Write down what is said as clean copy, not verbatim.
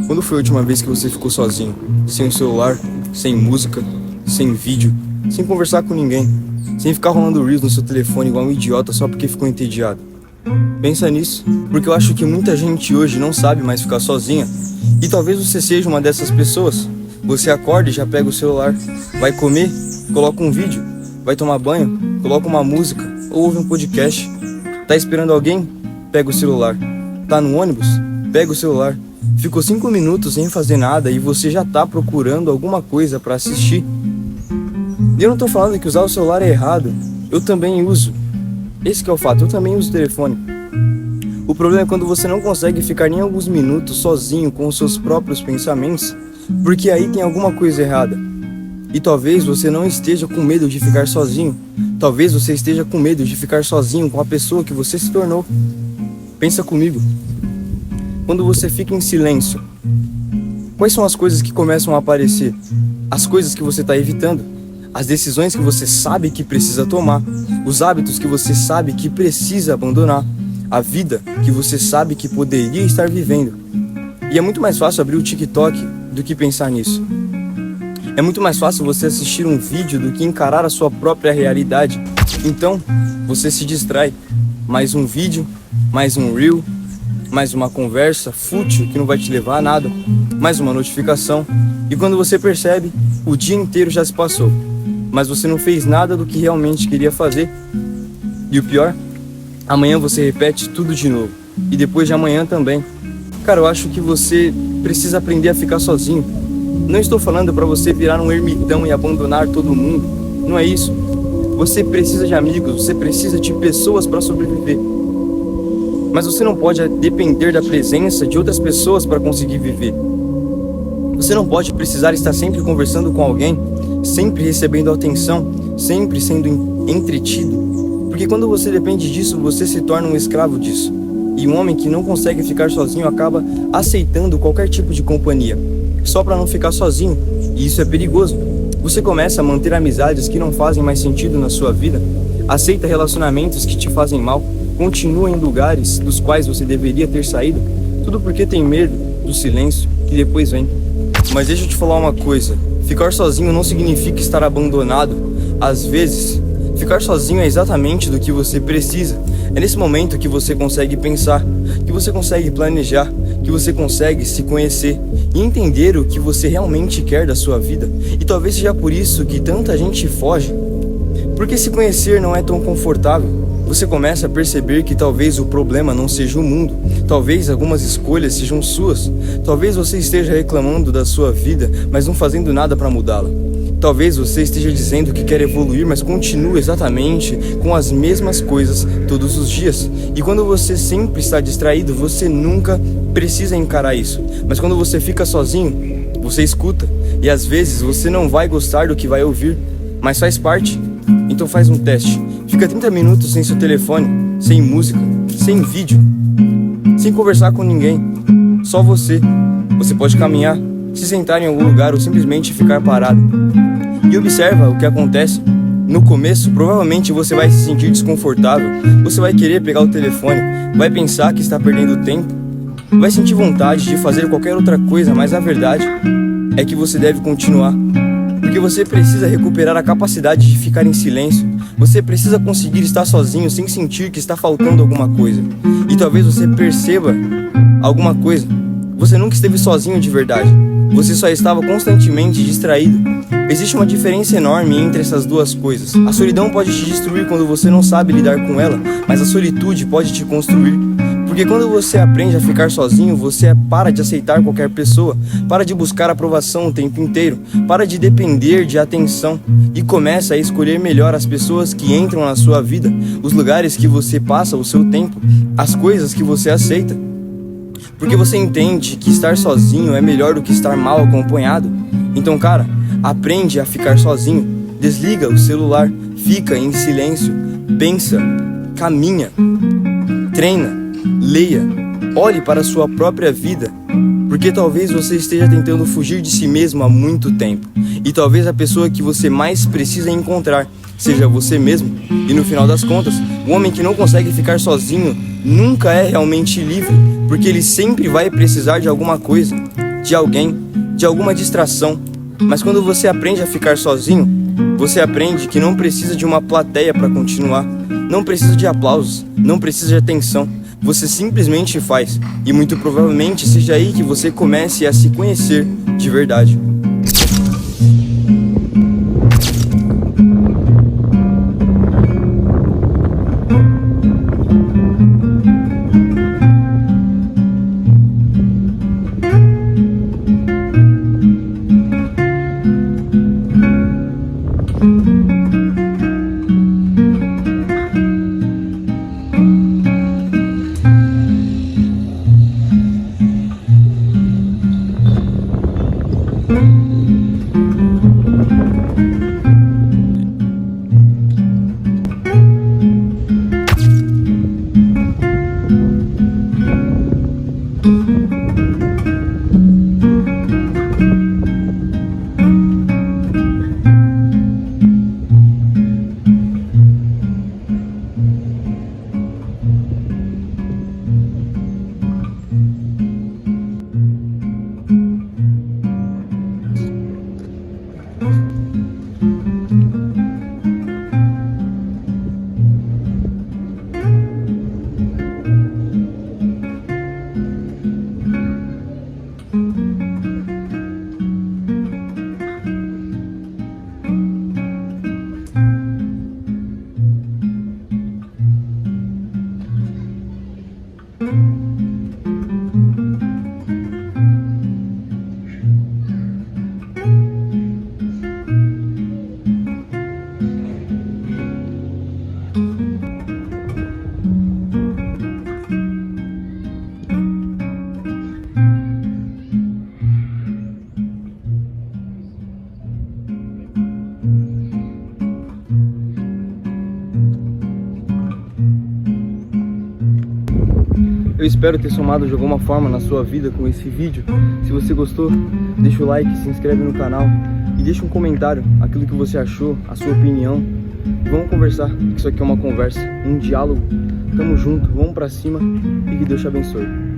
Quando foi a última vez que você ficou sozinho? Sem o celular, sem música, sem vídeo, sem conversar com ninguém, sem ficar rolando reels no seu telefone igual um idiota só porque ficou entediado. Pensa nisso, porque eu acho que muita gente hoje não sabe mais ficar sozinha. E talvez você seja uma dessas pessoas. Você acorda e já pega o celular, vai comer, coloca um vídeo, vai tomar banho, coloca uma música ou ouve um podcast. Tá esperando alguém? Pega o celular. Tá no ônibus? Pega o celular. Ficou 5 minutos sem fazer nada e você já tá procurando alguma coisa pra assistir. E eu não tô falando que usar o celular é errado. Eu também uso. Esse que é o fato, eu também uso o telefone. O problema é quando você não consegue ficar nem alguns minutos sozinho com os seus próprios pensamentos, porque aí tem alguma coisa errada. E talvez você não esteja com medo de ficar sozinho. Talvez você esteja com medo de ficar sozinho com a pessoa que você se tornou. Pensa comigo. Quando você fica em silêncio, quais são as coisas que começam a aparecer? As coisas que você está evitando, as decisões que você sabe que precisa tomar, os hábitos que você sabe que precisa abandonar, a vida que você sabe que poderia estar vivendo. E é muito mais fácil abrir o TikTok do que pensar nisso. É muito mais fácil você assistir um vídeo do que encarar a sua própria realidade. Então, você se distrai. Mais um vídeo, mais um reel, mais uma conversa fútil que não vai te levar a nada, mais uma notificação. E quando você percebe, o dia inteiro já se passou, mas você não fez nada do que realmente queria fazer. E o pior, amanhã você repete tudo de novo, e depois de amanhã também. Cara, eu acho que você precisa aprender a ficar sozinho. Não estou falando pra você virar um ermitão e abandonar todo mundo, não é isso. Você precisa de amigos, você precisa de pessoas para sobreviver. Mas você não pode depender da presença de outras pessoas para conseguir viver. Você não pode precisar estar sempre conversando com alguém, sempre recebendo atenção, sempre sendo entretido. Porque quando você depende disso, você se torna um escravo disso. E um homem que não consegue ficar sozinho acaba aceitando qualquer tipo de companhia, só para não ficar sozinho. E isso é perigoso. Você começa a manter amizades que não fazem mais sentido na sua vida, aceita relacionamentos que te fazem mal, continua em lugares dos quais você deveria ter saído, tudo porque tem medo do silêncio que depois vem. Mas deixa eu te falar uma coisa, ficar sozinho não significa estar abandonado. Às vezes, ficar sozinho é exatamente do que você precisa. É nesse momento que você consegue pensar, que você consegue planejar, que você consegue se conhecer e entender o que você realmente quer da sua vida. E talvez seja por isso que tanta gente foge, porque se conhecer não é tão confortável. Você começa a perceber que talvez o problema não seja o mundo, talvez algumas escolhas sejam suas, talvez você esteja reclamando da sua vida, mas não fazendo nada para mudá-la. Talvez você esteja dizendo que quer evoluir, mas continua exatamente com as mesmas coisas todos os dias. E quando você sempre está distraído, você nunca precisa encarar isso. Mas quando você fica sozinho, você escuta, e às vezes você não vai gostar do que vai ouvir, mas faz parte. Então faz um teste. Fica 30 minutos sem seu telefone, sem música, sem vídeo, sem conversar com ninguém. Só você. Você pode caminhar, se sentar em algum lugar ou simplesmente ficar parado. E observa o que acontece. No começo, provavelmente você vai se sentir desconfortável. Você vai querer pegar o telefone, vai pensar que está perdendo tempo, vai sentir vontade de fazer qualquer outra coisa, mas a verdade é que você deve continuar. Porque você precisa recuperar a capacidade de ficar em silêncio. Você precisa conseguir estar sozinho sem sentir que está faltando alguma coisa. E talvez você perceba alguma coisa. Você nunca esteve sozinho de verdade. Você só estava constantemente distraído. Existe uma diferença enorme entre essas duas coisas. A solidão pode te destruir quando você não sabe lidar com ela, mas a solitude pode te construir. Porque quando você aprende a ficar sozinho, você para de aceitar qualquer pessoa, para de buscar aprovação o tempo inteiro, para de depender de atenção e começa a escolher melhor as pessoas que entram na sua vida, os lugares que você passa o seu tempo, as coisas que você aceita. Porque você entende que estar sozinho é melhor do que estar mal acompanhado. Então, cara, aprende a ficar sozinho, desliga o celular, fica em silêncio, pensa, caminha, treina. Leia, olhe para a sua própria vida, porque talvez você esteja tentando fugir de si mesmo há muito tempo. E talvez a pessoa que você mais precisa encontrar seja você mesmo. E no final das contas, o homem que não consegue ficar sozinho nunca é realmente livre, porque ele sempre vai precisar de alguma coisa, de alguém, de alguma distração. Mas quando você aprende a ficar sozinho, você aprende que não precisa de uma plateia para continuar, não precisa de aplausos, não precisa de atenção. Você simplesmente faz, e muito provavelmente seja aí que você comece a se conhecer de verdade. Eu espero ter somado de alguma forma na sua vida com esse vídeo. Se você gostou, deixa o like, se inscreve no canal e deixa um comentário, aquilo que você achou, a sua opinião. Vamos conversar, isso aqui é uma conversa, um diálogo. Tamo junto, vamos pra cima e que Deus te abençoe.